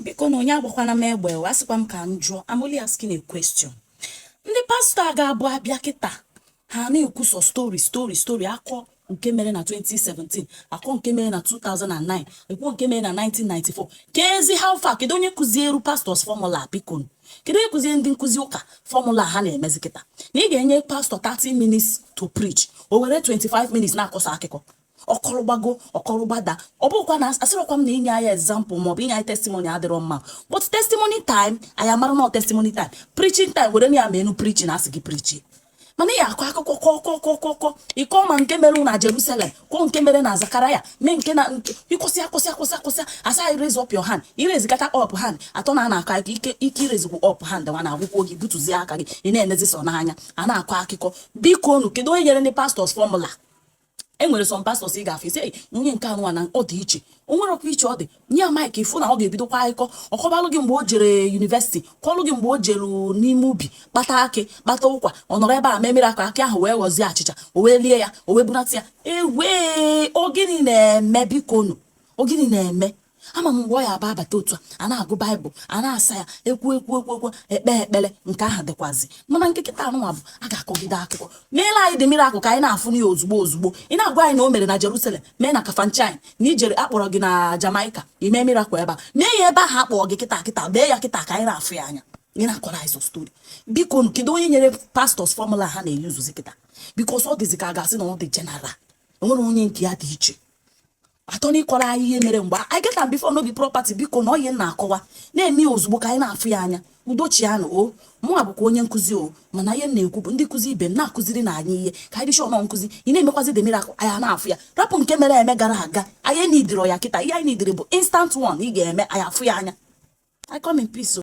Biko no nya gbakwana m egbe asịkwa m ka m jụọ. I'm only asking a question. Ndị pastor ga-abụ abịa kịta ha na-ekwuso story akọ nke mere na 2017, akọ nke mere na 2009, ekwu nke mere na 1994. Kezi how far kedu onye kuzieru pastors formula biko? Kedu onye kuzie ndị nkuzi ụka formula ha na-emezi kịta? Na ị ga-enye pastor 30 minutes to preach, o were 25 minutes na-akọsa akụkọ. Ọkọrọgbada ọ bụkwa na asịrọkwa m na inye anya example maọbụ inye anya testimony adịrọ mma, but testimony time anyị amara na testimony time, preaching time were ya menu preaching asị gị preaching. Mana ya akọ akụkọ ịkọ ma nke mere na Jerusalem, kọ nke mere na Zakaraya, mee nke na nke ịkwụsị asa raise up your hand, irezikata up hand atọ na na-akọ ike irezikwu up hand nwa na akwụkwọ gị butuzie aka gị ị na-enezi so n'anya a na-akọ akụkọ. Biko nu kedu onye nyere ndị pastors formula? Enwere some pastors ị ga-afụ isi onye nke anụwa na ọ dị iche, o nwere ọkwa iche ọ dị nye Mike ifu na ọ ga-ebidokwa akụkọ ọkọbalụ gị mgbe o jere university, kọlụ gị mgbe o jere n'ime ubi kpata akị kpata ụkwa, ọ nọrọ ebe a memere akị ahụ wee ghọzie achịcha, o wee lie ya, o wee bunata ya. Ogini na-eme bikonu, ogini na-eme. Ama m mgbe ọ ya abata otu a na-agụ Baịbụl, a na-asa ya ekwu ekpe ekpere nke ahụ dịkwazi. Mana nke kịta anụnwa bụ a ga-akọgide akụkọ meela anyị dị mmiri akụ ka anyị na-afụ ya ozugbo ị na-agwa anyị na o mere na Jerusalem, mee na Kafanchan, na ijere akpọrọ gị na Jamaica ime miracle ebe a, mee ya ebe ahụ akpọrọ gị kịta bee ya kịta ka anyị na-afụ ya anya. Ị na-akọrọ anyị so story. Biko kedu onye nyere pastors formula ha na-eyuzuzi kịta? Because ọ dịzi ka a ga-asị na ọ dị general, enwere onye nke ya dị iche. Atọni kọrọ anyị ihe mere mgbe I get am before no be property. Biko na onye na-akọwa na-eme ozugbo ka anyị na-afụ ya anya. Udochianụ o mụ abụkwa onye nkụzi o, mana ihe na-ekwu bụ ndị nkụzi ibe m na-akụziri na anyị ihe ka anyị dị shọ nọ nkụzi ị na-emekwazi the miracle anyị na-afụ ya. Rapụ nke mere eme gara aga anyị nidiro ya kịta, ihe anyị nidiri bụ instant one ị ga-eme anyị afụ ya anya. I come in peace.